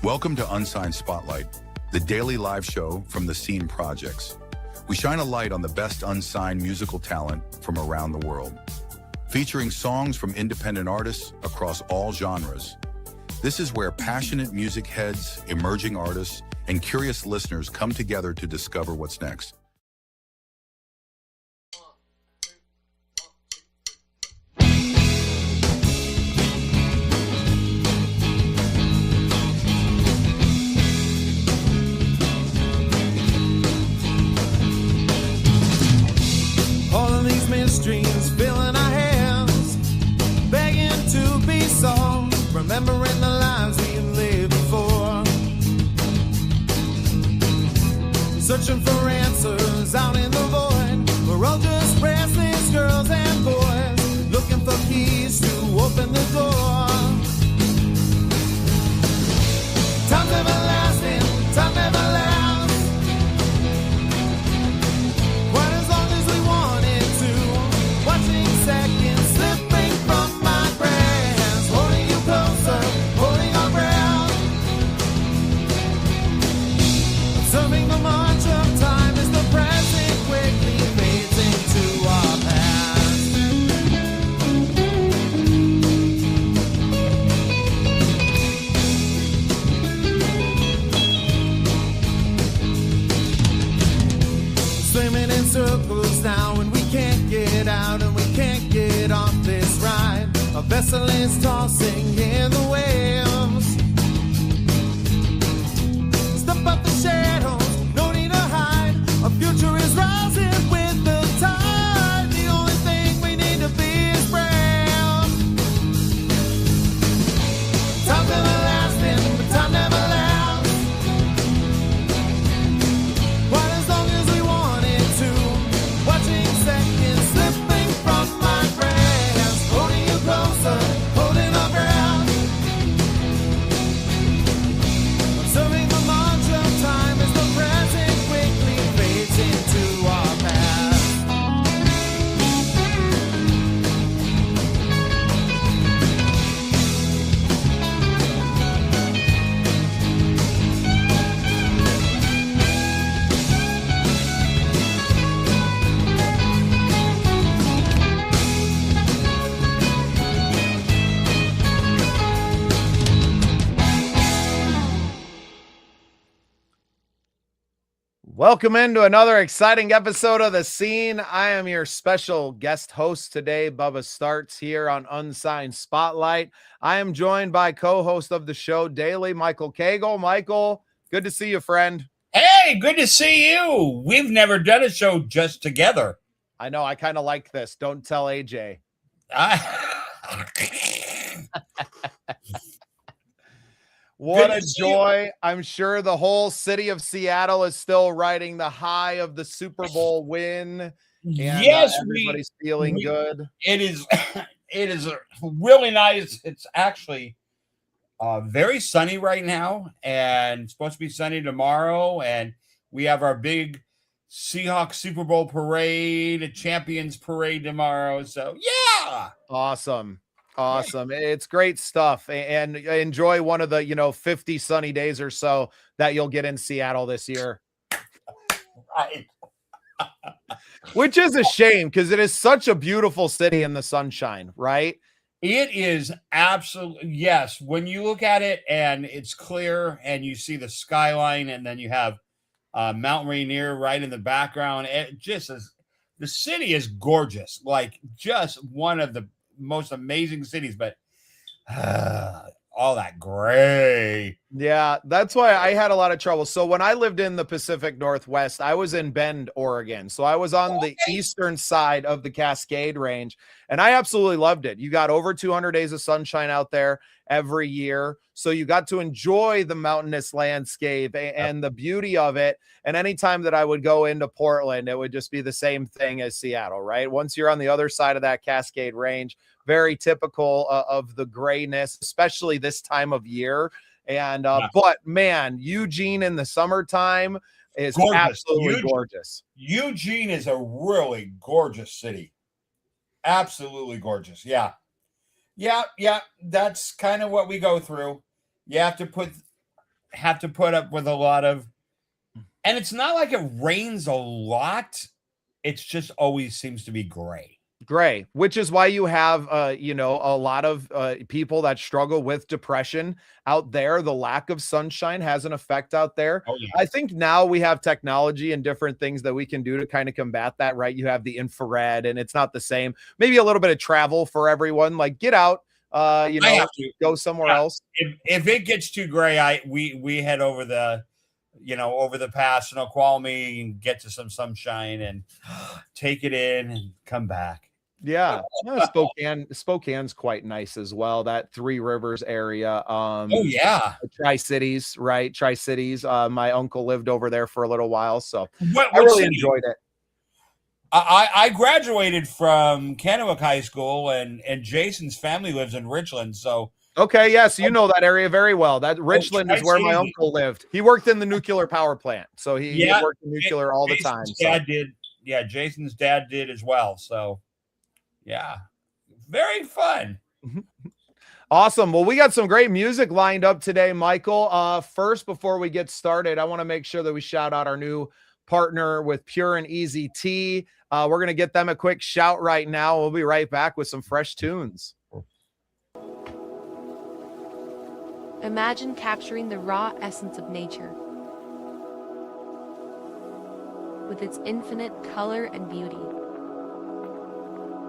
Welcome to Unsigned Spotlight, the daily live show from the Scene Projects. We shine a light on the best unsigned musical talent from around the world, featuring songs from independent artists across all genres. This is where passionate music heads, emerging artists, and curious listeners come together to discover what's next. All of these mysteries filling our hands, begging to be solved, remembering the lives we've lived before, searching for answers out in the void. We're all just restless girls and boys, looking for keys to open the door. Time's everlasting, time never lasts. Seconds slipping from my grasp, holding you closer, holding our breath. Observing the march of time as the present quickly fades into our past. Swimming in circles now and we can't get out and we can't get off this ride. A vessel is tossing in the waves. Step up the shadows, no need to hide. Our future is rising with the tide. The only thing we need to be is brave. Time's everlasting, but time never lasts. Quite as long as we wanted to. Watching seconds slipping from my grasp, holding you closer, holding our breath. Observing the march of time as the present quickly fades into our past. Welcome into another exciting episode of The Scene. I am your special guest host today, Bubba Startz, here on Unsigned Spotlight. I am joined by co-host of the show daily, Michael Cagle. Michael, good to see you, friend. Hey, good to see you. We've never done a show just together. I know, I kind of like this. Don't tell AJ. What a joy. I'm sure the whole city of Seattle is still riding the high of the Super Bowl win. And, yes, everybody's feeling good. It is really nice. It's actually very sunny right now, and it's supposed to be sunny tomorrow. And we have our big Seahawks Super Bowl parade, Champions parade tomorrow. So yeah, awesome. It's great stuff, and enjoy one of the 50 sunny days or so that you'll get in Seattle this year. Right. Which is a shame because it is such a beautiful city in the sunshine, right? It is absolutely, yes. When you look at it and it's clear and you see the skyline and then you have Mount Rainier right in the background, it just is, the city is gorgeous. Like just one of the most amazing cities, but all that gray. Yeah, that's why I had a lot of trouble. So when I lived in the Pacific Northwest, I was in Bend, Oregon. So I was on the eastern side of the Cascade Range, and I absolutely loved it. You got over 200 days of sunshine out there every year. So you got to enjoy the mountainous landscape and the beauty of it. And anytime that I would go into Portland, it would just be the same thing as Seattle, right? Once you're on the other side of that Cascade Range, very typical of the grayness, especially this time of year. And but man, Eugene in the summertime is absolutely gorgeous. Eugene is a really gorgeous city. Absolutely gorgeous. Yeah. That's kind of what we go through. You have to put have to put up with a lot of, and it's not like it rains a lot. It's just always seems to be gray. Gray, which is why you have, you know, a lot of people that struggle with depression out there. The lack of sunshine has an effect out there. Oh, yeah. I think now we have technology and different things that we can do to kind of combat that, right? You have the infrared, and it's not the same. Maybe a little bit of travel for everyone. Like, get out, you know, go somewhere else. If it gets too gray, we head over the, you know, over the pass, Snoqualmie, and get to some sunshine and take it in and come back. Yeah, Spokane's quite nice as well. That Three Rivers area. Oh yeah, Tri-Cities, right? Tri-Cities. My uncle lived over there for a little while, so what I really enjoyed it. I graduated from Kennewick High School, and Jason's family lives in Richland. So okay, yes, you know that area very well. That Richland is where my uncle lived. He worked in the nuclear power plant, so he worked in nuclear all the time. Dad did, yeah. Jason's dad did as well. So. Yeah, very fun. Awesome. Well, we got some great music lined up today, Michael. First, before we get started, I want to make sure that we shout out our new partner with Pure and Easy Tea. We're going to get them a quick shout right now. We'll be right back with some fresh tunes. Imagine capturing the raw essence of nature with its infinite color and beauty.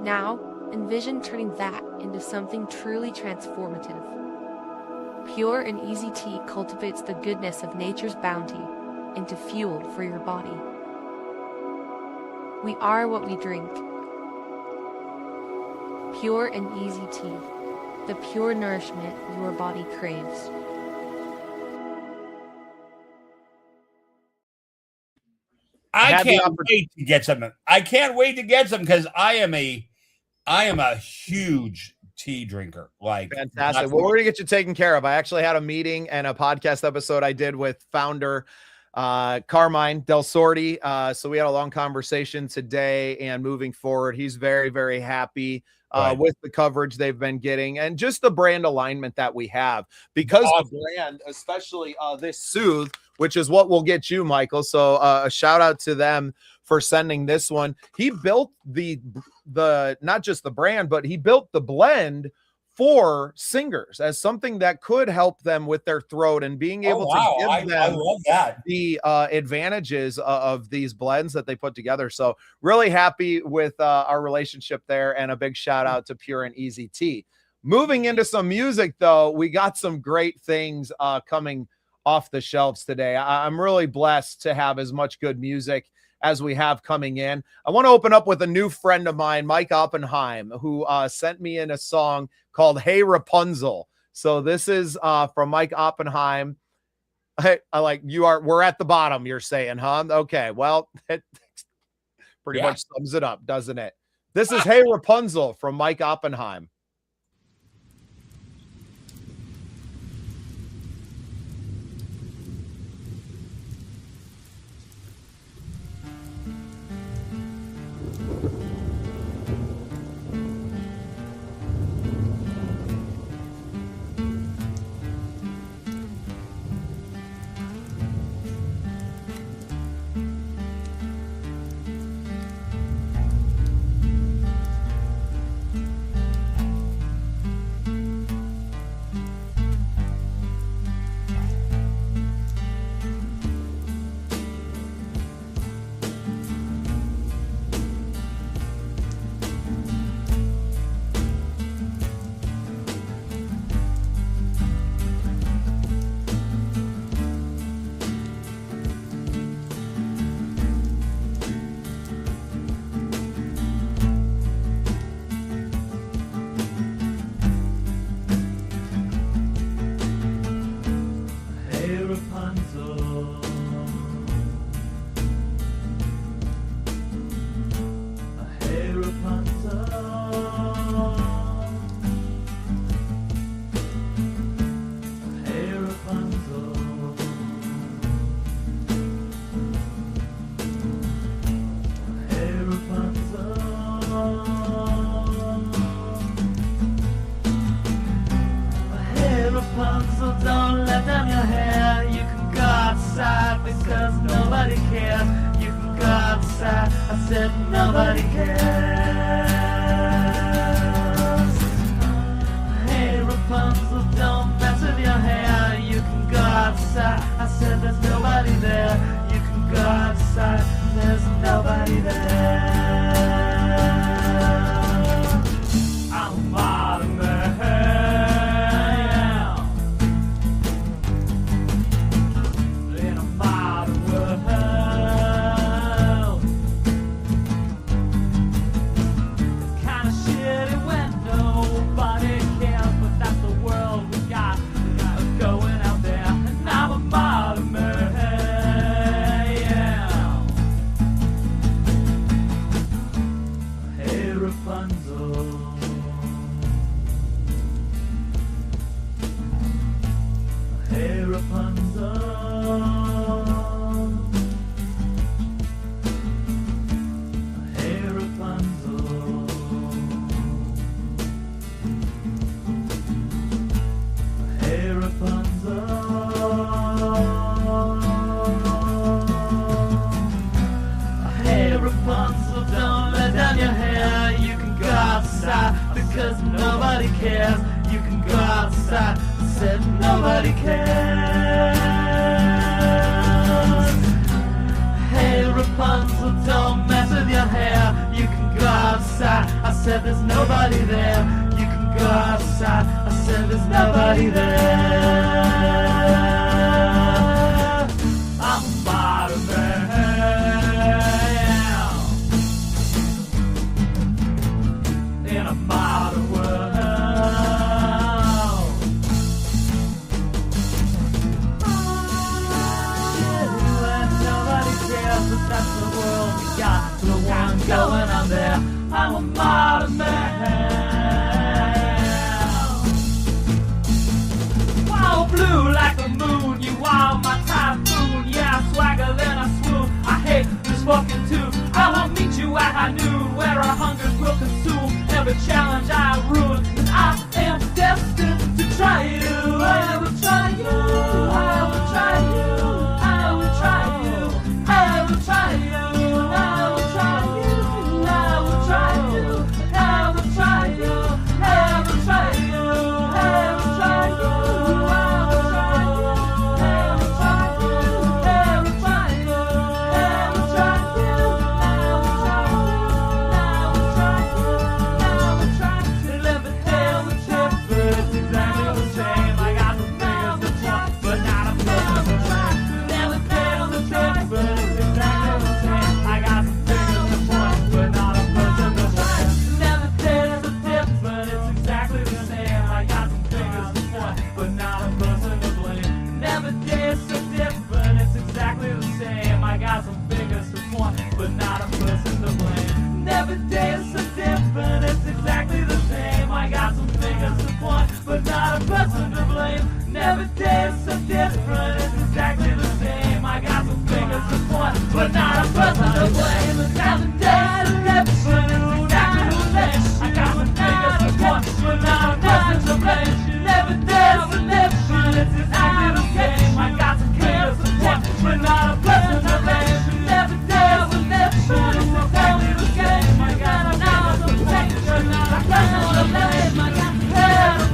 Now, envision turning that into something truly transformative. Pure and Easy Tea cultivates the goodness of nature's bounty into fuel for your body. We are what we drink. Pure and Easy Tea, the pure nourishment your body craves. I can't wait to get some. I can't wait to get some because I am a huge tea drinker. Like, fantastic. Well, we're gonna get you taken care of. I actually had a meeting and a podcast episode I did with founder Carmine Del Sordi. So we had a long conversation today, and moving forward, he's very, very happy with the coverage they've been getting and just the brand alignment that we have, because the brand, especially this Soothe, which is what will get you, Michael. So a shout out to them for sending this one. He built the not just the brand, but he built the blend for singers as something that could help them with their throat and being able to give them the advantages of these blends that they put together. So really happy with our relationship there, and a big shout out to Pure and Easy Tea. Moving into some music though, we got some great things coming off the shelves today. I'm really blessed to have as much good music as we have coming in. I want to open up with a new friend of mine, Mike Oppenheim, who sent me in a song called Hey Rapunzel. So this is from Mike Oppenheim. I like, we're at the bottom, you're saying, huh? Okay, well, it pretty much sums it up, doesn't it? This is Hey Rapunzel from Mike Oppenheim. Rapunzel, don't let down your hair. I said nobody cares. Hey Rapunzel, don't mess with your hair. You can go outside. I said there's nobody there. You can go outside. There's nobody there. I'm a modern man. In a modern world. Kinda shitty when nobody cares, but that's the world we got. Going out there, and I'm a modern man. Hey Rapunzel. Hey Rapunzel. Hey Rapunzel. Hey Rapunzel. Hey Rapunzel, don't let down your hair. You can go outside because nobody cares. You can go outside. I said nobody cares. Hey Rapunzel, don't mess with your hair. You can go outside. I said there's nobody there. You can go outside. I said there's nobody there. I'm a modern man. In a modern world. When nobody cares, but that's the world we got. The one going on there. I'm a modern man. Wow, blue like the moon. You are my typhoon. Yeah, swagger then I swoon. I hate this fucking tune. I will meet you at high noon, where our hungers will consume every challenge I ruin. 'Cause I am destined to try you. I will try you. I will try you. I will try you. I will try you. I will try you. I will try you. I will try you. I will try you. I will try you. I will try you. I will try you. I will try you. I will try you. I will try you. I will try you. I will try you. Live it down the tip, but it's exactly the same. I got the fingers to jump, but not a person to blame. Never down the tip, but it's exactly the same. I got the fingers to point, but not a person to blame. Never down the tip, but it's exactly the same. I got some fingers to point, but not a person to blame. Never did so dip, but it's exactly the same. I got some fingers to point, but not a person to blame. Never did so dip, but it's exactly the same. I got some fingers to point, but not a person to blame. Never did so different, it's exactly the same. I got some fingers to point, but not a person to blame. Never did so different, it's exactly the same. I got some fingers to point, but not a person to blame. Never did so different, it's exactly the same. I got some fingers to point, but not a person to blame. Never did so different, it's exactly the same. I got some fingers to point, but not a person to blame. I got some fingers to point, but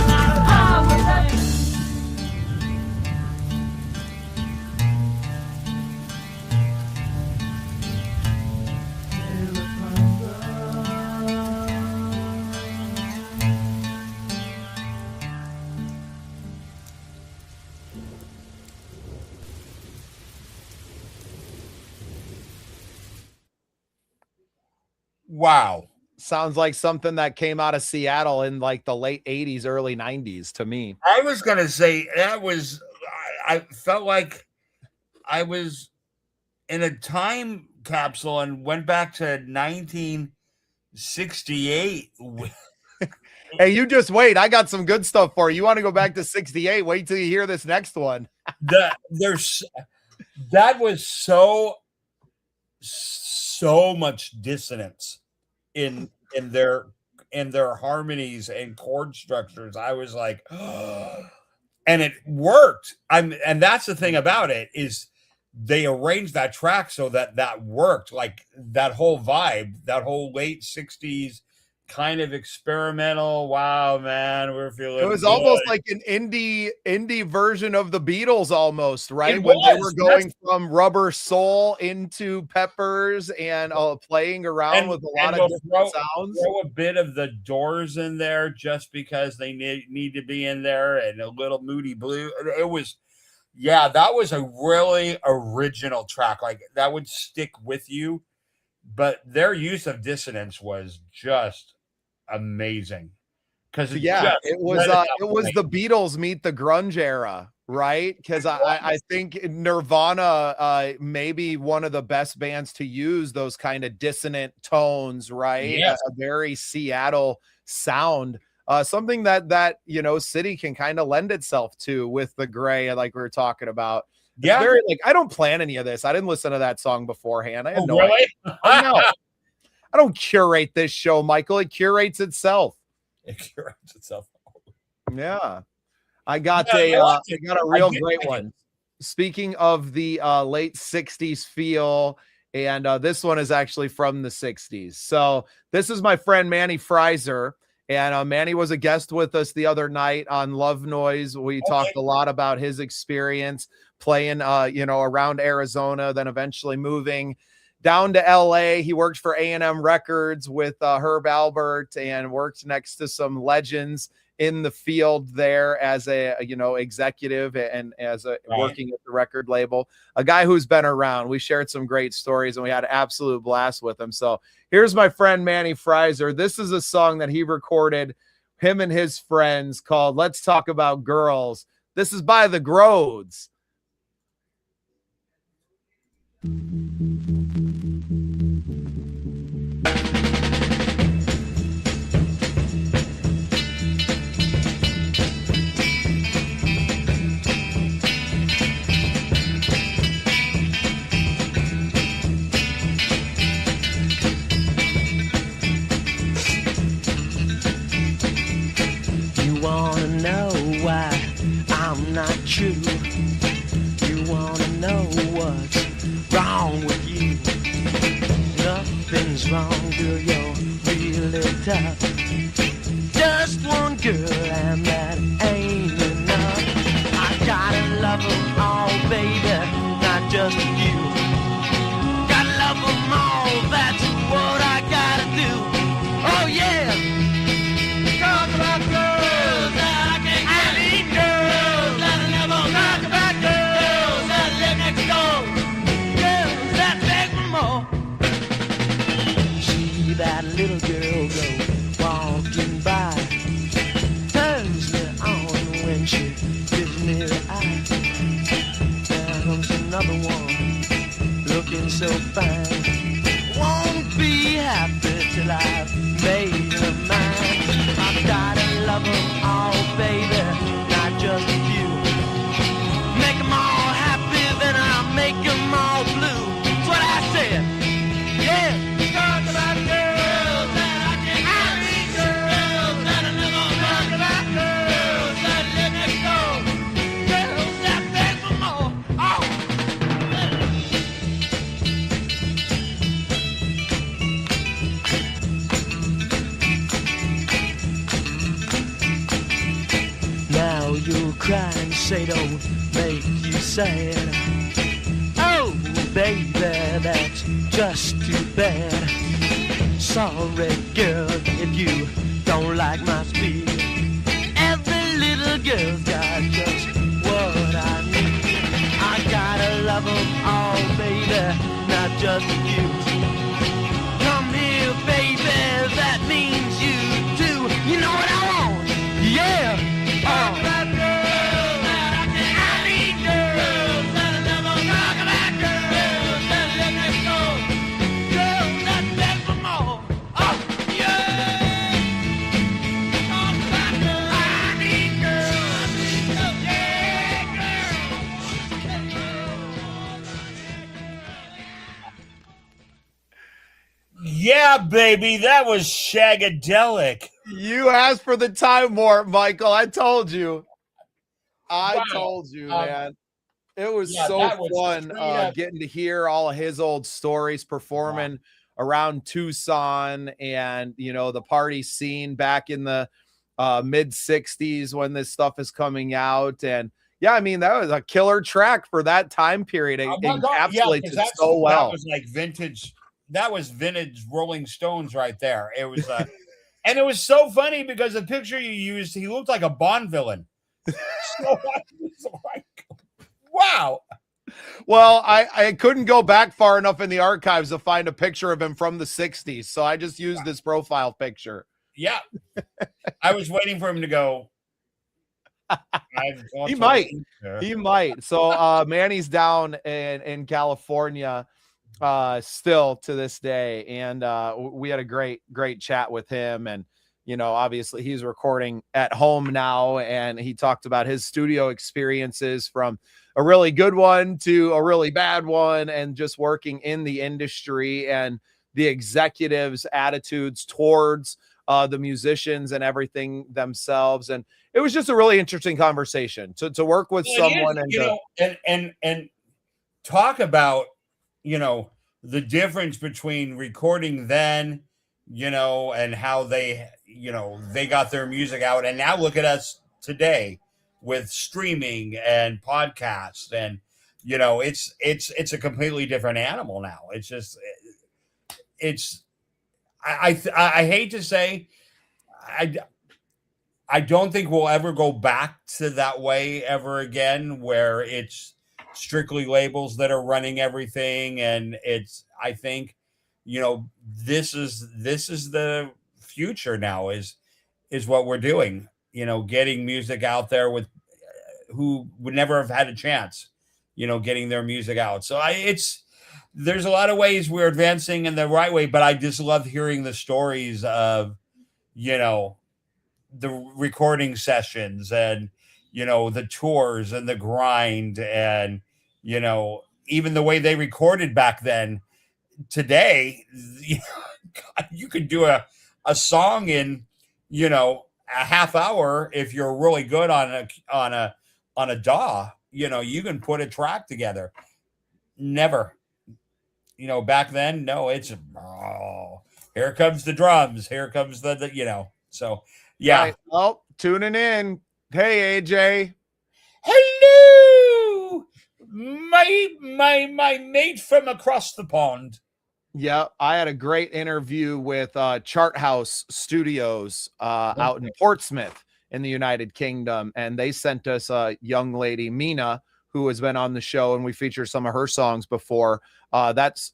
not a person to blame. Wow. Sounds like something that came out of Seattle in like the late 80s, early 90s to me. I was going to say that was, I felt like I was in a time capsule and went back to 1968. Hey, you just wait. I got some good stuff for you. You want to go back to 68? Wait till you hear this next one. That was so much dissonance in their harmonies and chord structures. I was like, oh, and it worked. And that's the thing about it is they arranged that track so that worked, like that whole vibe, that whole late 60s kind of experimental. Wow, man, we're feeling It was good. almost like an indie version of the Beatles almost, right? It When they was. were going from Rubber Soul into Peppers and playing around with a lot of we'll different sounds. throw a bit of the Doors in there just because they need to be in there, and a little Moody Blue. It was, yeah, that was a really original track. Like that would stick with you. But their use of dissonance was just amazing. Because Yeah, it was the Beatles meet the grunge era, right? Because I think Nirvana may be one of the best bands to use those kind of dissonant tones, right? Yes. A very Seattle sound. Something that City can kind of lend itself to with the gray, like we were talking about. It's Yeah. very, like, I don't plan any of this. I didn't listen to that song beforehand. I had no really? idea. No. I don't curate this show, Michael. It curates itself. It curates itself. Yeah. I got Yeah, a real great one. Speaking of the late 60s feel, and this one is actually from the 60s. So this is my friend Manny Fraser. And Manny was a guest with us the other night on Love Noise. We talked a lot about his experience playing, around Arizona, then eventually moving down to LA. He worked for A&M Records with Herb Albert and worked next to some legends in the field there as a, executive and as a working at the record label, a guy who's been around. We shared some great stories and we had an absolute blast with him. So here's my friend Manny Fraser. This is a song that he recorded, him and his friends, called Let's Talk About Girls. This is by the Grodes. You wanna know why I'm not true? You wanna know what's wrong with you? Nothing's wrong, girl, you're really tough. Just one girl and that ain't enough. I gotta love them all, baby, not just you. Gotta love them all, that's what I gotta do. Oh yeah! Talk about girls that I can't get. I need girls that I never talk about girls that live next door. Girls that beg for more. See that little girl go walking by, turns me on when she gives me the eye. There comes another one looking so fine. Won't be happy till I've made her mine. I've gotta love them all, baby, not just a few. Make them all happy, then I'll make them all blue. That's what I said. Yeah. Talk about girls that I can't. I need girls that I never talk about girls that live next door. Girls that beg for more. Oh. Now you'll cry and say don't make you sad. Oh, baby, that's just too bad. Sorry, girl, if you don't like my speed. Every little girl's got just what I need. I gotta love them all, baby, not just you. Come here, baby, that means you too. You know what I want? Yeah. Talk about girls that I can't. I need girls that I never talk about girls that live next door. Girls that beg for more. Oh, yeah. Talk about girls. I need girls. Yeah, baby, that was shagadelic. You asked for the time warp, Michael. I told you. I Wow. told you, man. It was Yeah, so that was fun straight up. getting to hear all of his old stories performing around Tucson and, you know, the party scene back in the mid 60s when this stuff is coming out. And yeah, I mean, that was a killer track for that time period. It Oh my God, yeah, encapsulates because it so that well. was like vintage. That was vintage Rolling Stones right there. It was, and it was so funny because the picture you used, he looked like a Bond villain. So I was like, wow. Well, I couldn't go back far enough in the archives to find a picture of him from the 60s. So I just used his profile picture. Yeah, I was waiting for him to go. He might. He might. So Manny's down in California still to this day. And we had a great chat with him. And, you know, obviously he's recording at home now. And he talked about his studio experiences from a really good one to a really bad one, and just working in the industry and the executives' attitudes towards the musicians and everything themselves. And it was just a really interesting conversation to work with someone and, you know, and talk about, you know, the difference between recording then, you know, and how they, you know, they got their music out, and now look at us today with streaming and podcasts, and, you know, it's a completely different animal now. It's just, I hate to say, I don't think we'll ever go back to that way ever again, where it's strictly labels that are running everything. And I think, you know, this is the future now, is what we're doing, you know, getting music out there with who would never have had a chance, you know, getting their music out. So there's a lot of ways we're advancing in the right way, but I just love hearing the stories of, you know, the recording sessions and, you know, the tours and the grind, and, you know, even the way they recorded back then. Today, you could do a song in, you know, a half hour. If you're really good on a DAW, you know, you can put a track together. Never, you know, back then, no, it's here comes the drums, here comes the you know. So yeah. Right. Well, tuning in. Hey, AJ. Hello, my mate from across the pond. Yeah, I had a great interview with Chart House Studios out in Portsmouth in the United Kingdom, and they sent us a young lady, Mina, who has been on the show, and we featured some of her songs before. That's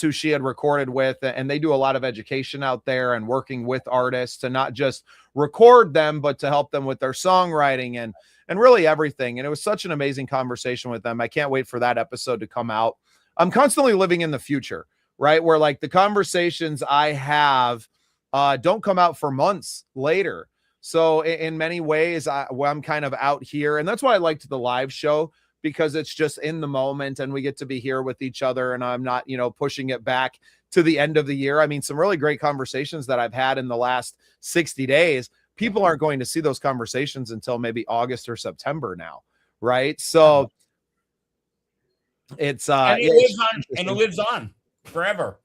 who she had recorded with, and they do a lot of education out there and working with artists to not just record them, but to help them with their songwriting and really everything. And it was such an amazing conversation with them. I can't wait for that episode to come out. I'm constantly living in the future, right? Where like the conversations I have don't come out for months later. So in many ways, I'm kind of out here, and that's why I liked the live show, because it's just in the moment and we get to be here with each other, and I'm not, you know, pushing it back to the end of the year. I mean, some really great conversations that I've had in the last 60 days. People aren't going to see those conversations until maybe August or September now. Right. So it's it lives on forever.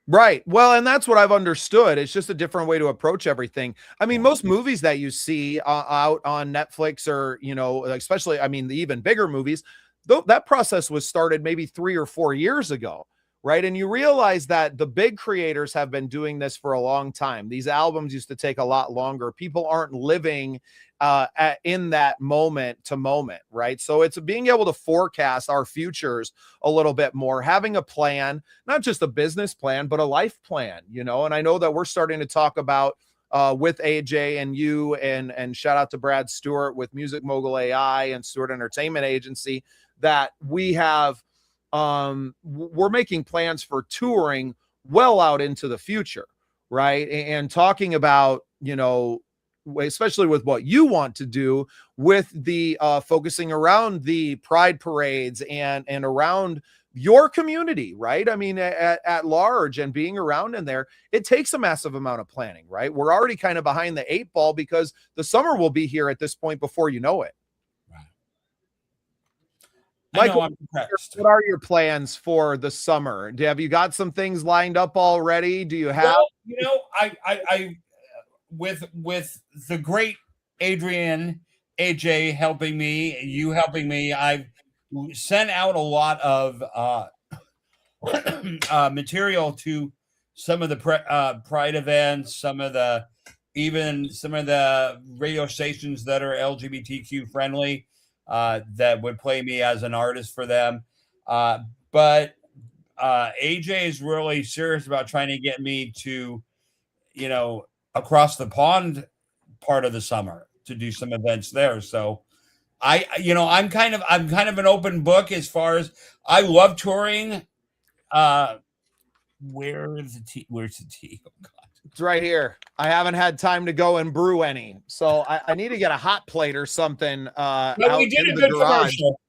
Right. Well, and that's what I've understood. It's just a different way to approach everything. I mean, most movies that you see out on Netflix, or, you know, especially, I mean, the even bigger movies, that process was started maybe 3 or 4 years ago. Right. And you realize that the big creators have been doing this for a long time. These albums used to take a lot longer. People aren't living in that moment to moment. Right. So it's being able to forecast our futures a little bit more, having a plan, not just a business plan, but a life plan, you know. And I know that we're starting to talk about with AJ and you, and shout out to Brad Stewart with Music Mogul AI and Stewart Entertainment Agency, that we have we're making plans for touring well out into the future, right? And talking about, you know, especially with what you want to do with the focusing around the pride parades and around your community, right? I mean, at large, and being around in there, it takes a massive amount of planning, right? We're already kind of behind the 8 ball because the summer will be here at this point before you know it. I know Michael, I'm impressed. what are your plans for the summer? Have you got some things lined up already? Do you have? Well, you know, I with the great Adrian, AJ helping me, you helping me, I've sent out a lot of material to some of the Pride events, some of the radio stations that are LGBTQ friendly that would play me as an artist for them. But AJ is really serious about trying to get me to, you know, across the pond part of the summer to do some events there. So I'm kind of an open book as far as I love touring. Where's the tea? Oh God. It's right here. I haven't had time to go and brew any, so I need to get a hot plate or something. We did a good commercial.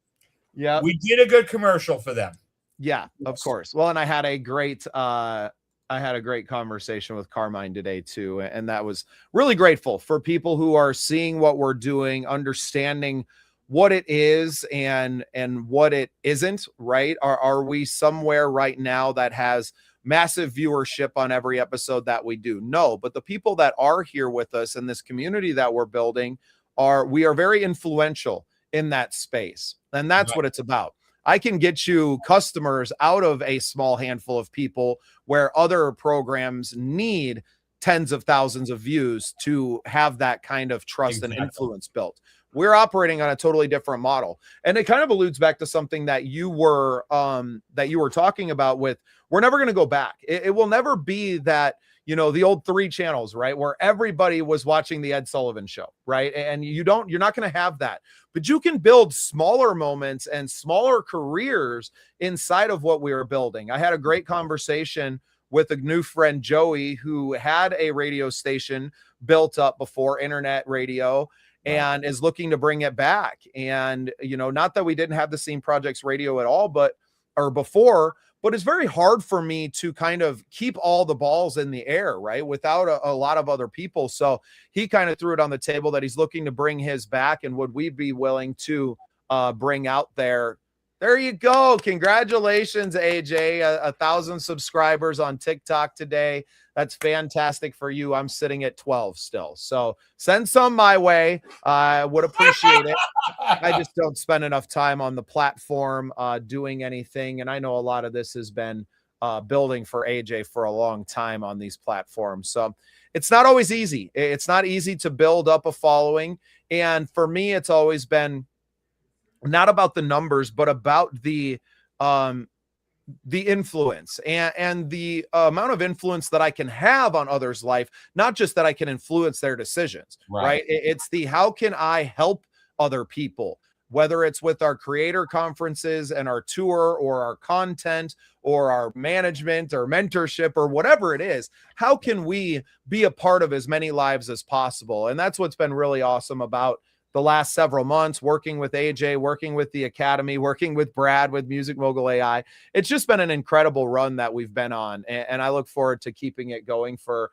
Yeah, we did a good commercial for them. Yeah, of course. Well, and I had a great conversation with Carmine today too, and that was really grateful for people who are seeing what we're doing, understanding what it is and what it isn't. Right? Are we somewhere right now that has massive viewership on every episode that we do? No, but the people that are here with us in this community that we're building we are very influential in that space, and that's Right. what it's about. I can get you customers out of a small handful of people where other programs need tens of thousands of views to have that kind of trust and influence built. We're operating on a totally different model. And it kind of alludes back to something that you were talking about with, we're never going to go back. It will never be that, you know, the old 3 channels, right? Where everybody was watching the Ed Sullivan Show, right? And you're not going to have that, but you can build smaller moments and smaller careers inside of what we are building. I had a great conversation with a new friend, Joey, who had a radio station built up before, internet radio, and is looking to bring it back. And, you know, not that we didn't have the Scene Projects radio at all, but it's very hard for me to kind of keep all the balls in the air, right? Without a lot of other people. So he kind of threw it on the table that he's looking to bring his back, and would we be willing to bring out there? There you go. Congratulations, AJ. 1,000 subscribers on TikTok today. That's fantastic for you. I'm sitting at 12 still. So send some my way. I would appreciate it. I just don't spend enough time on the platform doing anything. And I know a lot of this has been building for AJ for a long time on these platforms. So it's not always easy. It's not easy to build up a following. And for me, it's always been not about the numbers, but about the influence and the amount of influence that I can have on others' life, not just that I can influence their decisions, right? It's the, how can I help other people, whether it's with our creator conferences and our tour or our content or our management or mentorship or whatever it is, how can we be a part of as many lives as possible? And that's what's been really awesome about the last several months, working with AJ, working with the Academy, working with Brad, with Music Mogul AI. It's just been an incredible run that we've been on. And I look forward to keeping it going for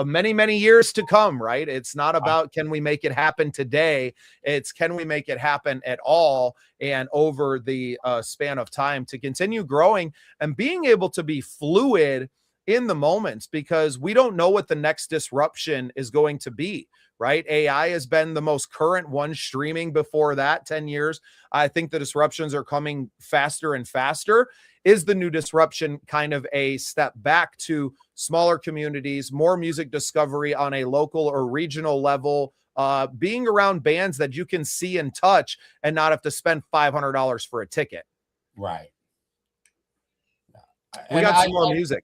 many, many years to come, right? It's not about, can we make it happen today? It's, can we make it happen at all? And over the span of time to continue growing and being able to be fluid in the moments, because we don't know what the next disruption is going to be. Right? AI has been the most current one, streaming before that 10 years. I think the disruptions are coming faster and faster. Is the new disruption kind of a step back to smaller communities, more music discovery on a local or regional level, being around bands that you can see and touch and not have to spend $500 for a ticket? Right. We got some more music.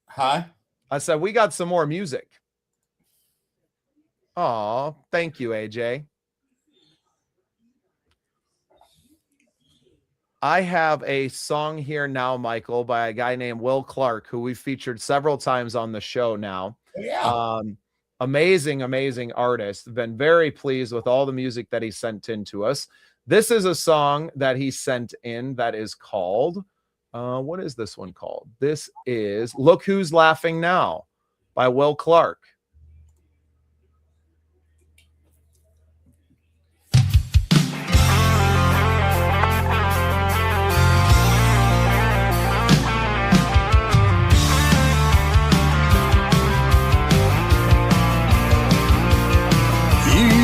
Huh? I said, we got some more music. Oh, thank you, AJ. I have a song here now, Michael, by a guy named Will Clark, who we've featured several times on the show now. Yeah. Amazing artist. Been very pleased with all the music that he sent in to us. This is a song that he sent in that is called, what is this one called? This is Look Who's Laughing Now by Will Clark.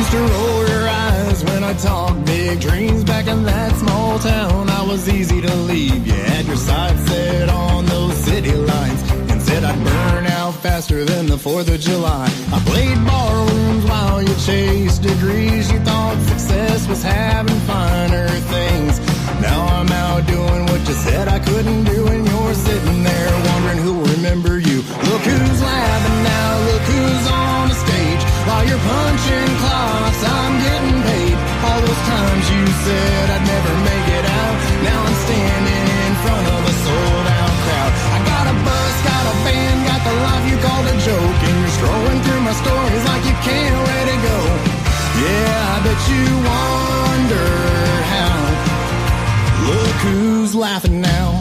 used to roll your eyes when I talked big dreams back in that small town. I was easy to leave. You had your sights set on those city lines and said I'd burn out faster than the 4th of July. I played bar rooms while you chased degrees. You thought success was having finer things. Now I'm out doing what you said I couldn't do, and you're sitting there wondering who'll remember you. Look who's laughing now, look who's on the stage. While you're punching clocks, I'm getting paid. All those times you said I'd never make it out, now I'm standing in front of a sold-out crowd. I got a bus, got a band, got the life you called a joke, and you're scrolling through my stories like you can't let it go. Yeah, I bet you wonder how. Look who's laughing now.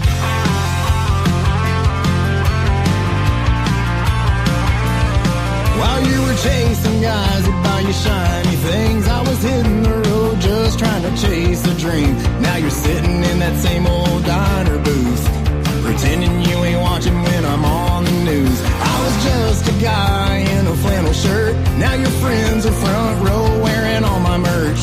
While you were chasing guys that buy you shiny things, I was hitting the road just trying to chase a dream. Now you're sitting in that same old diner booth, pretending you ain't watching when I'm on the news. I was just a guy in a flannel shirt. Now your friends are front row wearing all my merch.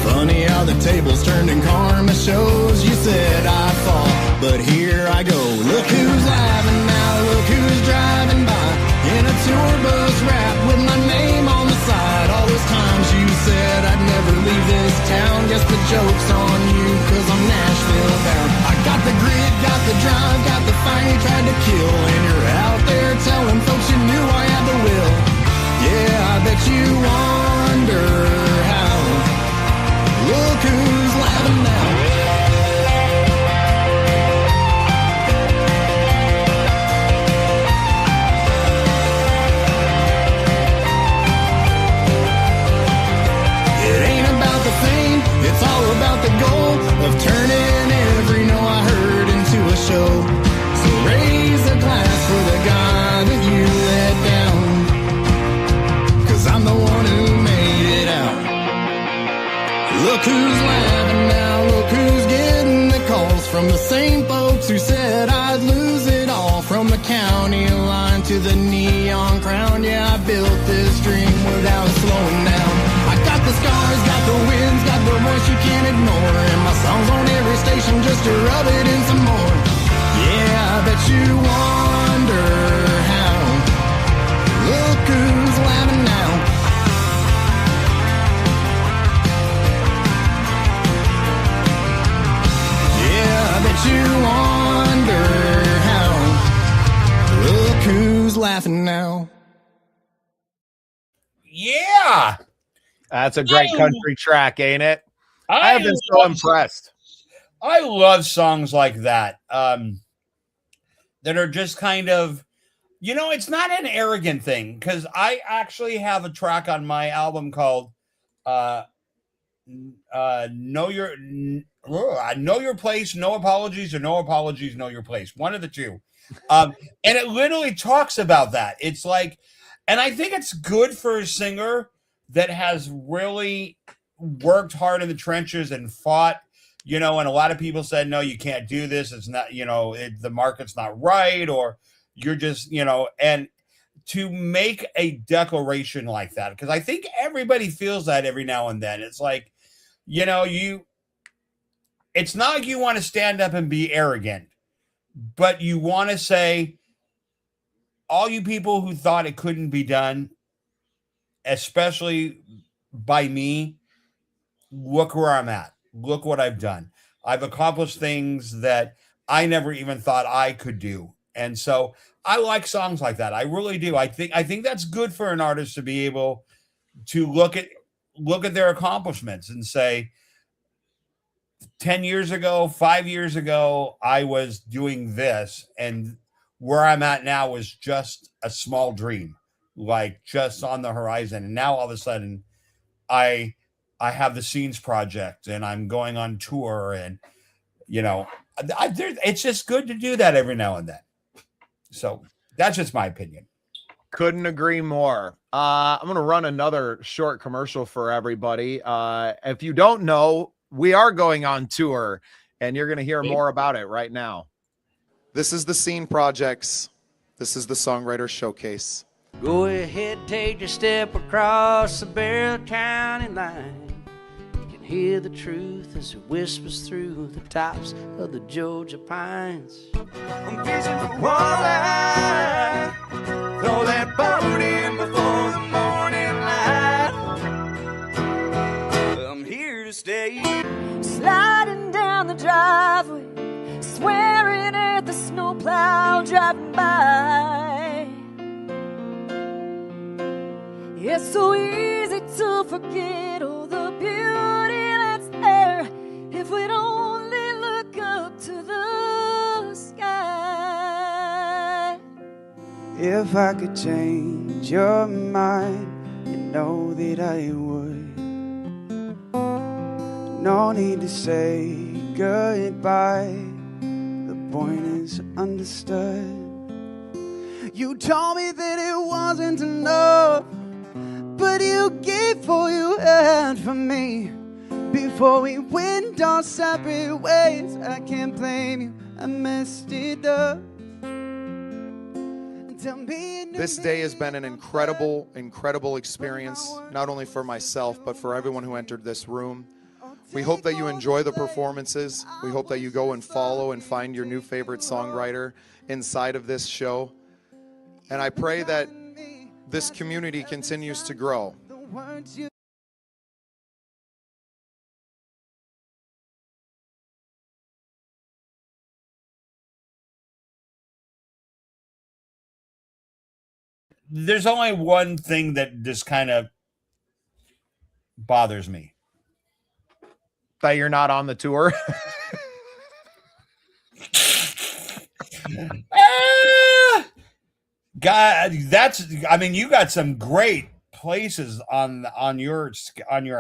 Funny how the tables turned and karma shows. You said I'd fall, but here I go. Look who's laughing now, look who's driving by in a tour bus wrapped with my name on the side. All those times you said I'd never leave this town. Guess the joke's on you, cause I'm Nashville bound. I got the grit, got the drive, got the fire you tried to kill, and you're out there telling folks you knew I had the will. Yeah, I bet you wonder how. Look who's laughing now. It's all about the goal of turning every no I heard into a show. So raise a glass for the guy that you let down, cause I'm the one who made it out. Look who's laughing now, look who's getting the calls from the same folks who said I'd lose it all. From the county line to the neon crown, yeah, I built this dream without slowing down. I got the scars, got the wins, got the voice you can't ignore, and my songs on every station just to rub it in some more. Yeah, I bet you wonder how. Look who's laughing now. Yeah, I bet you wonder how. Look who's laughing now. Yeah. That's a great country track, ain't it? I have been so impressed. I love songs like that, that are just kind of, you know, it's not an arrogant thing, because I actually have a track on my album called Know Your Place, No Apologies, or No Apologies, Know Your Place. One of the two. And it literally talks about that. It's like, and I think it's good for a singer that has really worked hard in the trenches and fought, you know, and a lot of people said, no, you can't do this. It's not, you know, the market's not right, or you're just, you know, and to make a declaration like that, because I think everybody feels that every now and then. It's like, you know, it's not like you want to stand up and be arrogant, but you want to say, all you people who thought it couldn't be done, especially by me, look where I'm at. Look what I've done. I've accomplished things that I never even thought I could do. And so I like songs like that. I really do. I think that's good for an artist to be able to look at their accomplishments and say, 10 years ago, 5 years ago, I was doing this, and where I'm at now was just a small dream, like just on the horizon. And now all of a sudden I have the Scenes project, and I'm going on tour, and, you know, it's just good to do that every now and then. So that's just my opinion. Couldn't agree more. I'm going to run another short commercial for everybody. If you don't know, we are going on tour, and you're going to hear more about it right now. This is the Scene Projects. This is the Songwriter Showcase. Go ahead, take your step across the Barrow County line. You can hear the truth as it whispers through the tops of the Georgia pines. I'm fishing for walleye. Throw that boat in before the morning light. I'm here to stay. Sliding down the driveway, swearing at the snowplow driving by. It's so easy to forget all the beauty that's there if we'd only look up to the sky. If I could change your mind, you know that I would. No need to say goodbye, the point is understood. You told me that it wasn't enough, but you gave all you had for me. Before we went our separate ways, I can't blame you, I messed it up. This day has been an incredible experience, not only for myself, but for everyone who entered this room. We hope that you enjoy the performances. We hope that you go and follow and find your new favorite songwriter inside of this show. And I pray that this community continues to grow. There's only one thing that just kind of bothers me. That you're not on the tour. God, you got some great places on your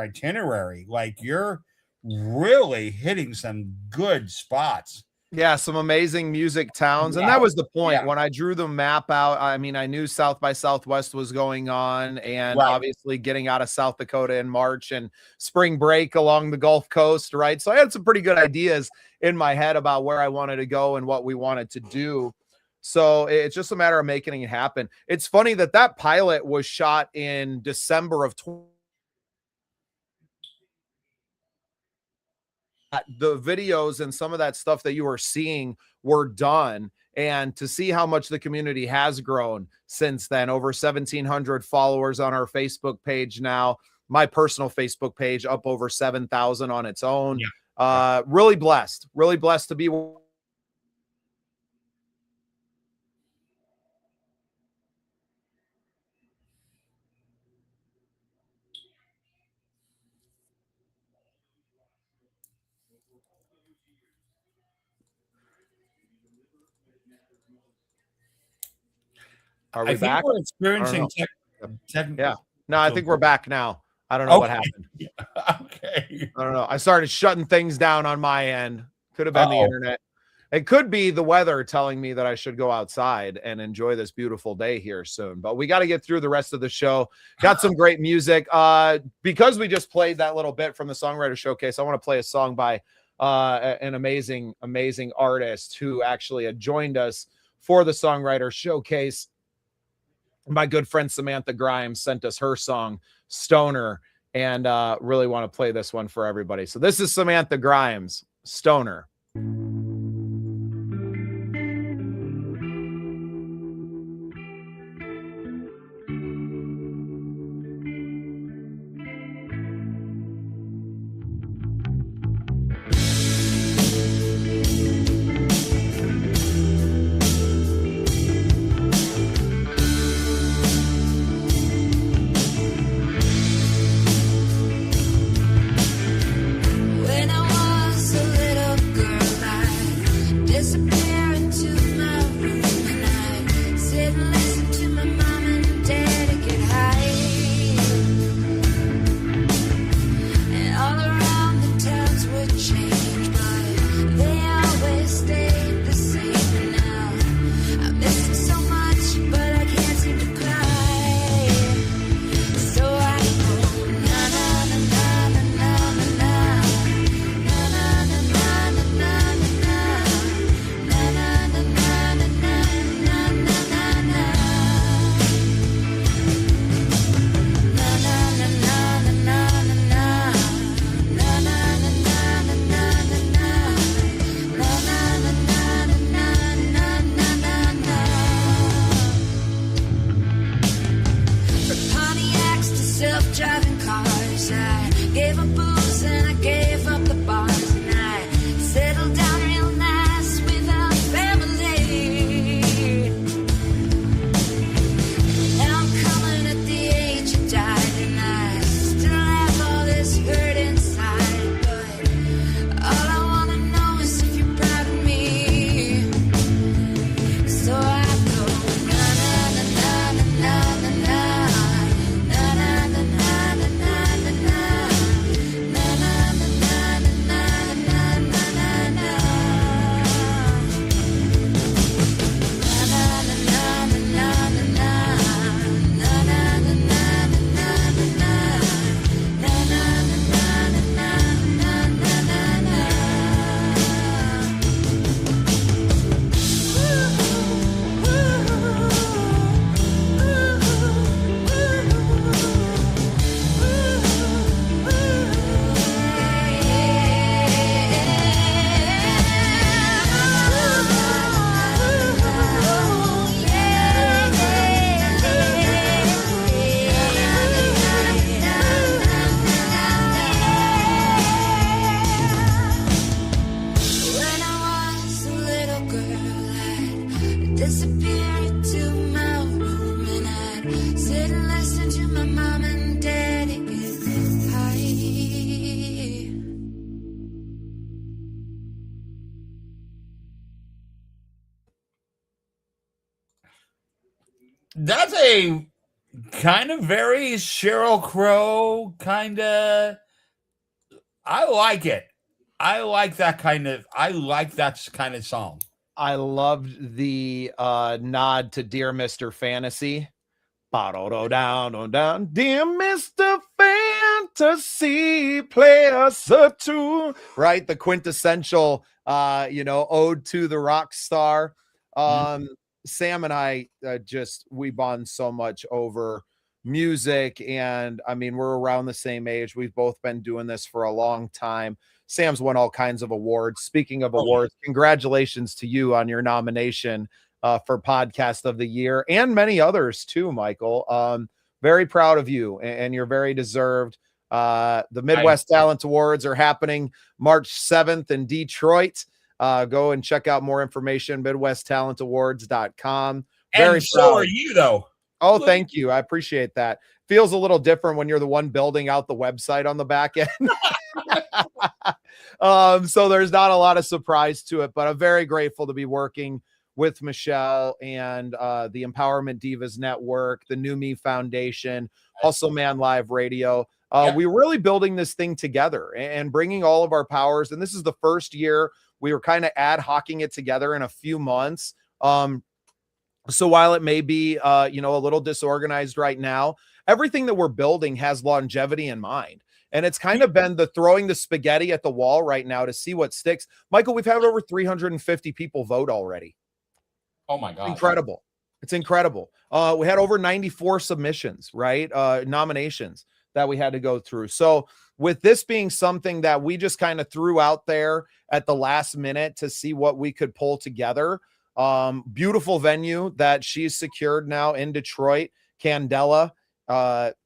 itinerary. Like, you're really hitting some good spots. Yeah, some amazing music towns. And that was the point. When I drew the map out, I mean, I knew South by Southwest was going on, and obviously getting out of South Dakota in March and spring break along the Gulf Coast, right? So I had some pretty good ideas in my head about where I wanted to go and what we wanted to do. So it's just a matter of making it happen. It's funny that that pilot was shot in December of the videos and some of that stuff that you are seeing were done. And to see how much the community has grown since then, over 1,700 followers on our Facebook page now, my personal Facebook page up over 7,000 on its own. Really blessed to be. Are we back? We're experiencing yeah. No, I think we're back now. I don't know what happened. Okay. I don't know. I started shutting things down on my end. Could have been the internet. It could be the weather telling me that I should go outside and enjoy this beautiful day here soon. But we got to get through the rest of the show. Got some great music. Because we just played that little bit from the Songwriter Showcase, I want to play a song by an amazing artist who actually had joined us for the Songwriter Showcase. My good friend Samantha Grimes sent us her song Stoner, and really want to play this one for everybody. So this is Samantha Grimes, Stoner. When I was a little girl, That's a kind of very Sheryl Crow kind of. I like it. I like that kind of song. I loved the nod to Dear Mr. Fantasy. Down, dear Mr. Fantasy, play us a tune. Right, the quintessential, ode to the rock star. Sam and I we bond so much over music, and I mean, we're around the same age. We've both been doing this for a long time. Sam's won all kinds of awards. Speaking of awards, congratulations to you on your nomination for Podcast of the Year and many others too, Michael. Very proud of you, and you're very deserved. The Midwest Talent Awards are happening March 7th in Detroit. Go and check out more information, MidwestTalentAwards.com. Very and so proud. Are you, though. Oh, thank you. I appreciate that. Feels a little different when you're the one building out the website on the back end. So there's not a lot of surprise to it, but I'm very grateful to be working with Michelle and the Empowerment Divas Network, the New Me Foundation, Hustle Man Live Radio. We're really building this thing together and bringing all of our powers. And this is the first year we were kind of ad hocing it together in a few months. So while it may be, a little disorganized right now, everything that we're building has longevity in mind. And it's kind of been the throwing the spaghetti at the wall right now to see what sticks. Michael, we've had over 350 people vote already. Oh my God. Incredible. It's incredible. We had over 94 submissions, right? Nominations that we had to go through. So with this being something that we just kind of threw out there at the last minute to see what we could pull together. Beautiful venue that she's secured now in Detroit, Candela.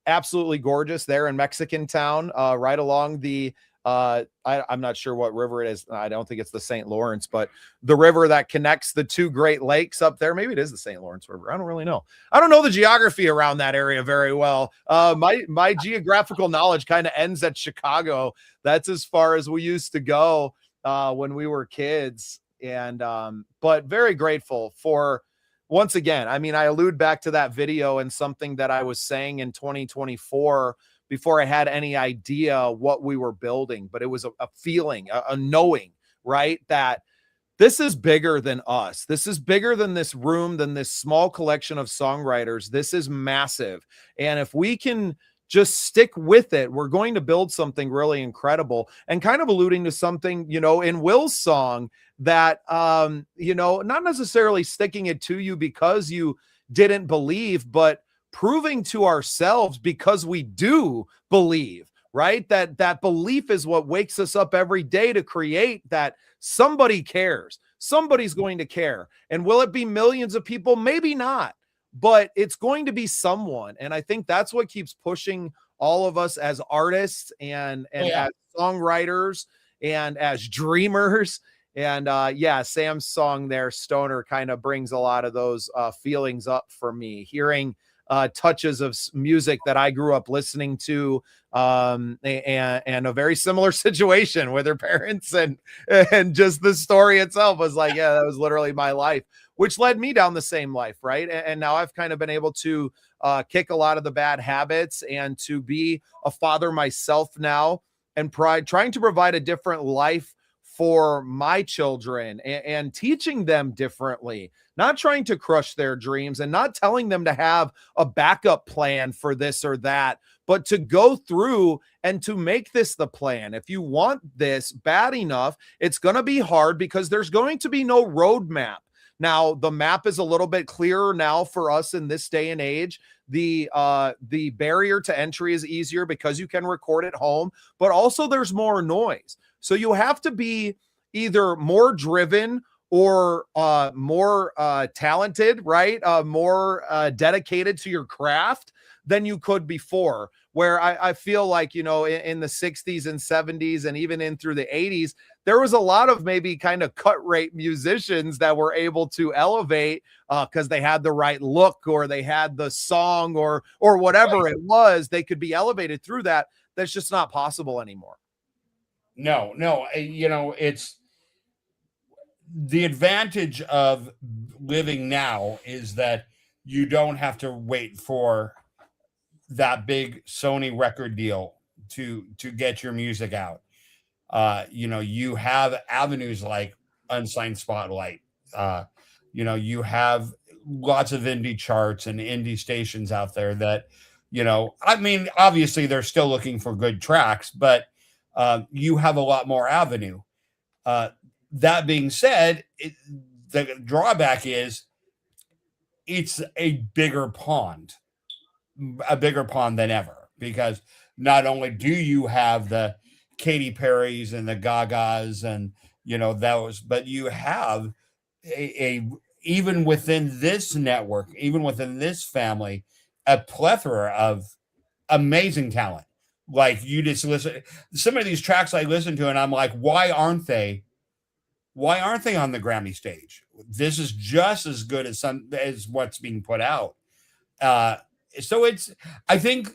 Absolutely gorgeous there in Mexican Town, right along the I'm not sure what river it is. I don't think it's the St. Lawrence, but the river that connects the two Great Lakes up there. Maybe it is the St. Lawrence River. I don't really know. I don't know the geography around that area very well. My geographical knowledge kind of ends at Chicago. That's as far as we used to go when we were kids. And but very grateful for, once again, I mean, I allude back to that video and something that I was saying in 2024 before I had any idea what we were building, but it was a feeling, a knowing, right? That this is bigger than us. This is bigger than this room, than this small collection of songwriters. This is massive. And if we can just stick with it, we're going to build something really incredible. And kind of alluding to something, in Will's song that, not necessarily sticking it to you because you didn't believe, but proving to ourselves because we do believe, right? That belief is what wakes us up every day to create that somebody cares. Somebody's going to care. And will it be millions of people? Maybe not, but it's going to be someone. And I think that's what keeps pushing all of us as artists and as songwriters and as dreamers. And Sam's song there, Stoner, kind of brings a lot of those feelings up for me. Hearing touches of music that I grew up listening to, and a very similar situation with her parents, and just the story itself was like, that was literally my life, which led me down the same life, right? And now I've kind of been able to kick a lot of the bad habits and to be a father myself now, and trying to provide a different life for my children and teaching them differently, not trying to crush their dreams and not telling them to have a backup plan for this or that, but to go through and to make this the plan. If you want this bad enough, it's going to be hard because there's going to be no roadmap. Now, the map is a little bit clearer now for us in this day and age. The barrier to entry is easier because you can record at home, but also there's more noise. So you have to be either more driven or more talented, right? More dedicated to your craft than you could before, where I feel like, in the 60s and 70s and even in through the 80s, there was a lot of maybe kind of cut rate musicians that were able to elevate because they had the right look or they had the song or whatever it was. They could be elevated through that. That's just not possible anymore. No, it's the advantage of living now is that you don't have to wait for that big Sony record deal to get your music out. You have avenues like Unsigned Spotlight. You have lots of indie charts and indie stations out there that, I mean, obviously they're still looking for good tracks, but you have a lot more avenue. That being said, the drawback is it's a bigger pond than ever, because not only do you have the Katy Perry's and the Gagas and those, but you have a even within this network, even within this family, a plethora of amazing talent. Like, you just listen some of these tracks I listen to and I'm like, why aren't they on the Grammy stage? This is just as good as what's being put out. So I think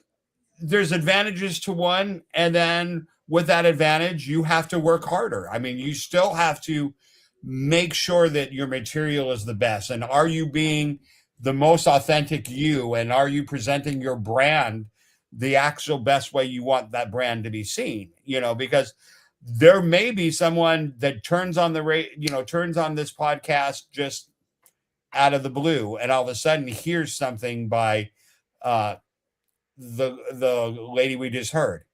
there's advantages to one, and then with that advantage, you have to work harder. I mean, you still have to make sure that your material is the best. And are you being the most authentic you? And are you presenting your brand the actual best way you want that brand to be seen? Because there may be someone that turns on turns on this podcast just out of the blue, and all of a sudden hears something by the lady we just heard,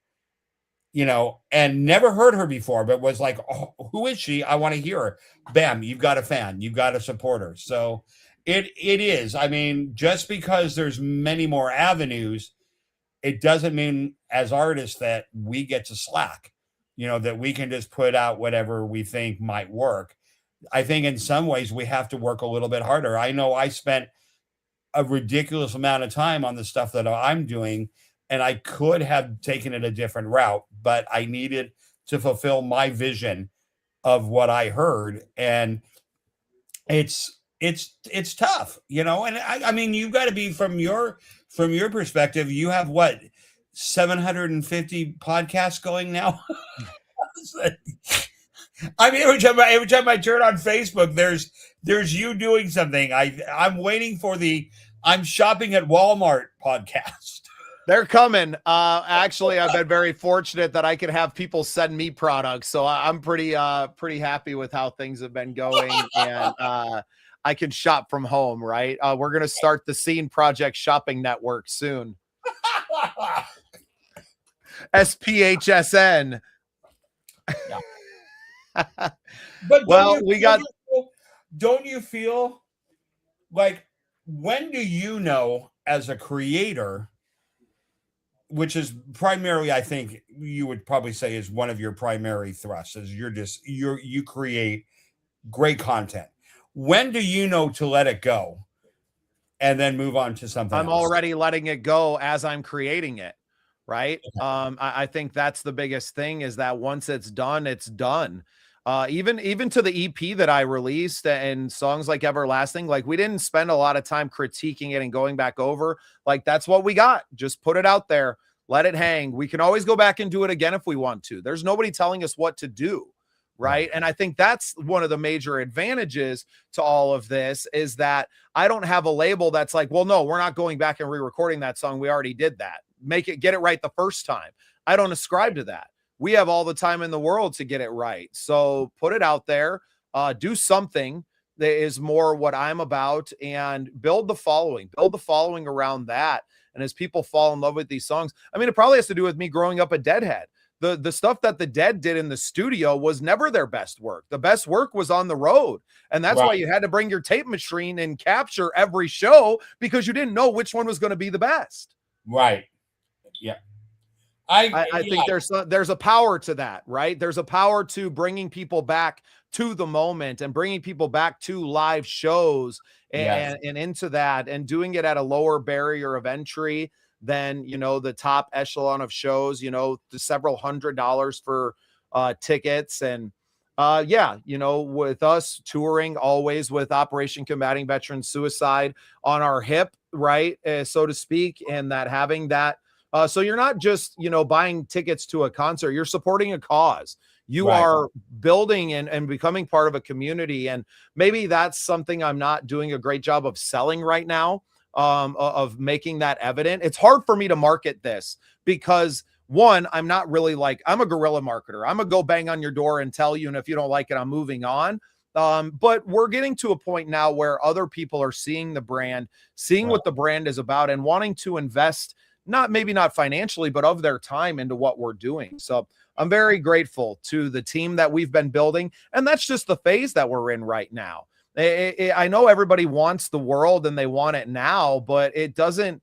and never heard her before, but was like, oh, who is she? I want to hear her. Bam, you've got a fan, you've got a supporter. So it is. I mean, just because there's many more avenues, it doesn't mean as artists that we get to slack, that we can just put out whatever we think might work. I think in some ways we have to work a little bit harder. I know I spent a ridiculous amount of time on the stuff that I'm doing, and I could have taken it a different route, but I needed to fulfill my vision of what I heard. And it's tough, and I mean, you've got to be from your perspective. You have what, 750 podcasts going now? I mean, every time I turn on Facebook, there's you doing something. I'm waiting for the I'm shopping at Walmart podcast. They're coming. Actually, I've been very fortunate that I can have people send me products, so I'm pretty happy with how things have been going, and I can shop from home. Right? We're gonna start the Scene Project shopping network soon. SPHSN. Yeah. But don't you feel like, when do you know as a creator, which is primarily, I think you would probably say is one of your primary thrusts, is you create great content. When do you know to let it go and then move on to something I'm else? already letting it go as I'm creating it. Right. I think that's the biggest thing, is that once it's done, it's done. Even to the EP that I released and songs like Everlasting, like, we didn't spend a lot of time critiquing it and going back over. Like, that's what we got. Just put it out there, let it hang. We can always go back and do it again if we want to. There's nobody telling us what to do. Right. And I think that's one of the major advantages to all of this, is that I don't have a label that's like, well, no, we're not going back and re-recording that song. We already did that. Get it right the first time. I don't ascribe to that. We have all the time in the world to get it right. So put it out there, do something that is more what I'm about, and build the following around that. And as people fall in love with these songs, I mean, it probably has to do with me growing up a Deadhead. The stuff that the Dead did in the studio was never their best work. The best work was on the road. And that's why you had to bring your tape machine and capture every show, because you didn't know which one was going to be the best. Right. Yeah. I think there's a power to that, right? There's a power to bringing people back to the moment and bringing people back to live shows and into that, and doing it at a lower barrier of entry than, the top echelon of shows, the several $100s for tickets. And with us touring always with Operation Combating Veteran Suicide on our hip, right, so to speak, and that having that. So you're not just, buying tickets to a concert, you're supporting a cause. You are building and becoming part of a community. And maybe that's something I'm not doing a great job of selling right now. of making that evident. It's hard for me to market this because one, I'm not really like, I'm a guerrilla marketer. I'm gonna go bang on your door and tell you, and if you don't like it, I'm moving on. But we're getting to a point now where other people are seeing the brand, seeing what the brand is about, and wanting to invest, maybe not financially, but of their time into what we're doing. So I'm very grateful to the team that we've been building. And that's just the phase that we're in right now. I know everybody wants the world and they want it now, but it doesn't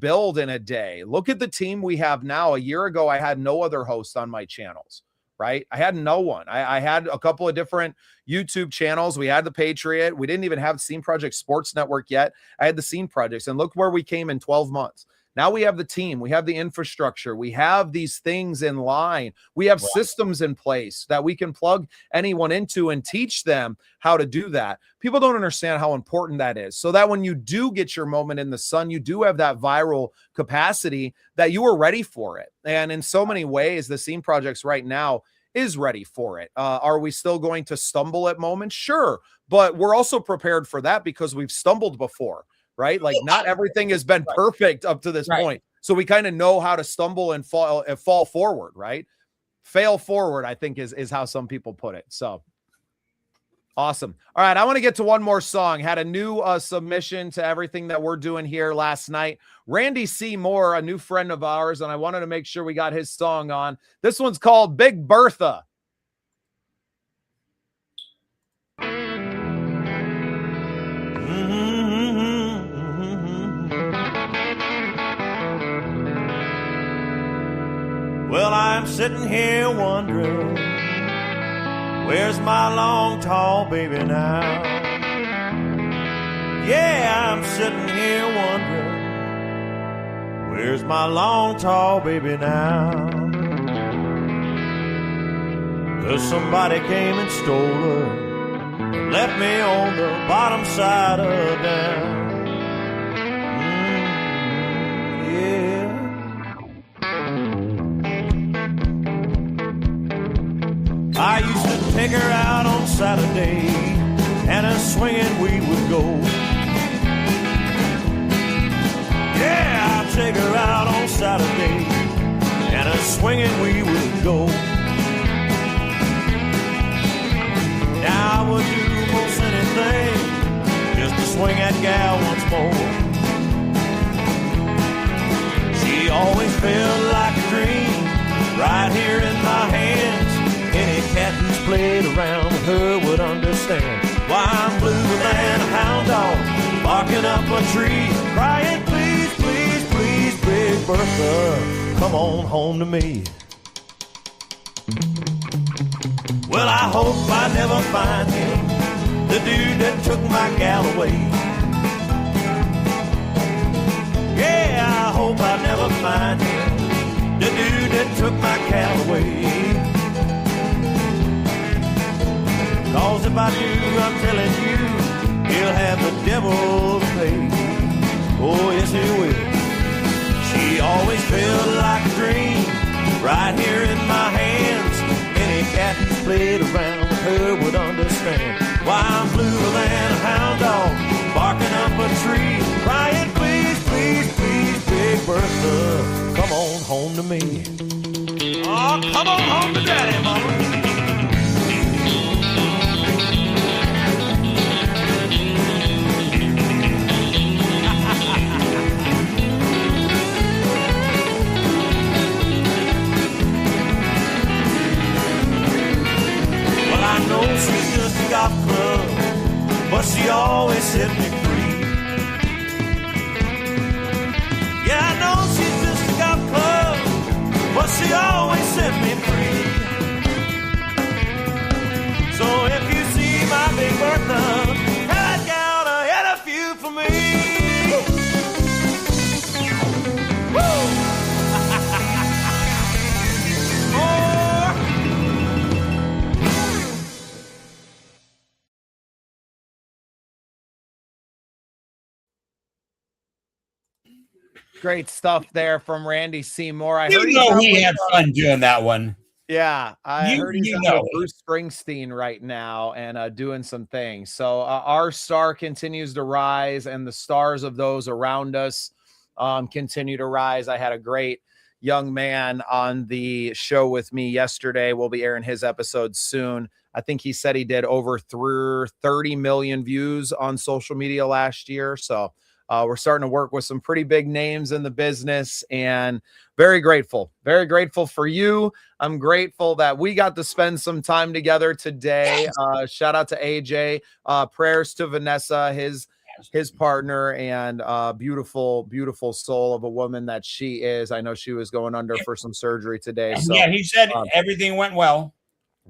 build in a day. Look at the team we have now. A year ago, I had no other hosts on my channels, right? I had no one. I had a couple of different YouTube channels. We had the Patriot. We didn't even have Scene Project Sports Network yet. I had the Scene Projects, and look where we came in 12 months. Now we have the team, we have the infrastructure, we have these things in line, we have systems in place that we can plug anyone into and teach them how to do that. People don't understand how important that is, so that when you do get your moment in the sun, you do have that viral capacity, that you are ready for it. And in so many ways, the Scene Projects right now is ready for it. Are we still going to stumble at moments? Sure, but we're also prepared for that because we've stumbled before. Right? Like not everything has been perfect up to this point. So we kind of know how to stumble and fall forward, right? Fail forward, I think is how some people put it. So awesome. All right. I want to get to one more song. Had a new submission to everything that we're doing here last night. Randy C. Moore, a new friend of ours, and I wanted to make sure we got his song on. This one's called Big Bertha. Well, I'm sitting here wondering, where's my long, tall baby now? Yeah, I'm sitting here wondering, where's my long, tall baby now? 'Cause somebody came and stole her, and left me on the bottom side of down. I used to take her out on Saturday, and a swinging we would go. Yeah, I'd take her out on Saturday, and a swinging we would go. Now I would do most anything just to swing that gal once more. She always felt like a dream right here in my hands. Any cat who's played around with her would understand why I'm bluer than a hound dog, barking up a tree, crying, please, please, please, Big Bertha, come on home to me. Well, I hope I never find him, the dude that took my gal away. Yeah, I hope I never find him, the dude that took my gal away. 'Cause if I do, I'm telling you, he'll have the devil to pay. Oh, yes, he will. She always felt like a dream right here in my hands. Any cat who's played around with her would understand why I'm bluer than a hound dog, barking up a tree, crying, please, please, please, Big Bertha, come on home to me. Oh, come on home to daddy, mama. I know she's just a golf club, but she always set me free. Yeah, I know she's just a golf club, but she always set me free. So if you see my Big Bertha, tell that gal to hit a few for me. Woo! Great stuff there from Randy Seymour. I You heard know he had fun doing that one. Yeah, I You- heard he's you out know with it. Bruce Springsteen right now and doing some things. So our star continues to rise, and the stars of those around us continue to rise. I had a great young man on the show with me yesterday. We'll be airing his episode soon. I think he said he did over 30 million views on social media last year. So we're starting to work with some pretty big names in the business, and very grateful for you. I'm grateful that we got to spend some time together today. Shout out to AJ. Prayers to Vanessa, his partner, and beautiful soul of a woman that she is. I know she was going under for some surgery today. So yeah, he said everything went well.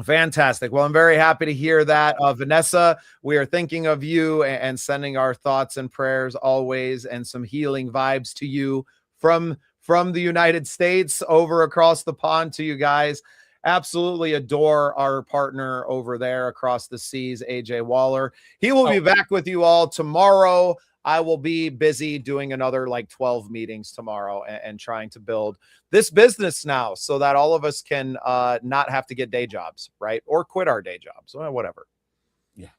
fantastic. Well, I'm very happy to hear that. Vanessa, we are thinking of you and sending our thoughts and prayers always, and some healing vibes to you from the United States over across the pond to you guys. Absolutely adore our partner over there across the seas, AJ Waller. He will be back with you all tomorrow. I will be busy doing another like 12 meetings tomorrow and trying to build this business now so that all of us can not have to get day jobs, right? Or quit our day jobs, whatever. Yes.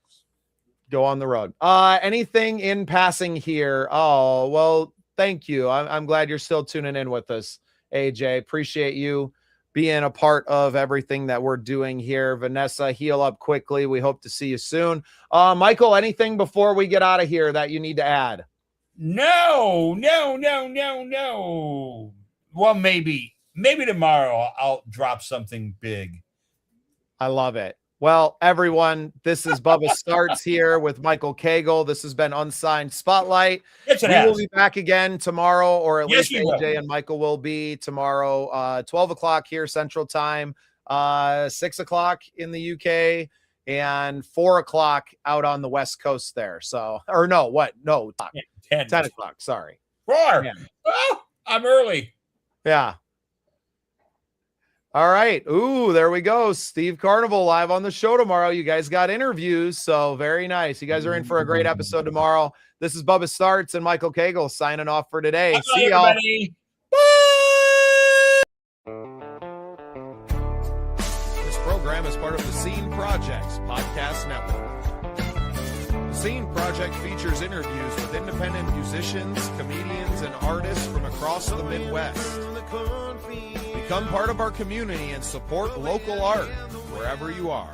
Go on the road. Anything in passing here? Oh, well, thank you. I'm glad you're still tuning in with us, AJ. Appreciate you being a part of everything that we're doing here. Vanessa, heal up quickly. We hope to see you soon. Michael, anything before we get out of here that you need to add? No. Well, maybe tomorrow I'll drop something big. I love it. Well, everyone, this is Bubba Startz here with Michael Cagle. This has been Unsigned Spotlight. Yes, it We has. will be back again tomorrow, or at Yes, least we will. AJ and Michael will be tomorrow, 12 o'clock here Central Time, 6 o'clock in the UK, and 4 o'clock out on the West Coast there. So, or no, what? No, 10 o'clock. Sorry. 4. Yeah. Oh, I'm early. Yeah. All right. Ooh, there we go. Steve Carnival live on the show tomorrow. You guys got interviews, so very nice. You guys are in for a great episode tomorrow. This is Bubba Startz and Michael Cagle signing off for today. Bye, See y'all. everybody. This program is part of the Scene Project's podcast network. The Scene Project features interviews with independent musicians, comedians, and artists from across the Midwest. Become part of our community and support local art wherever you are.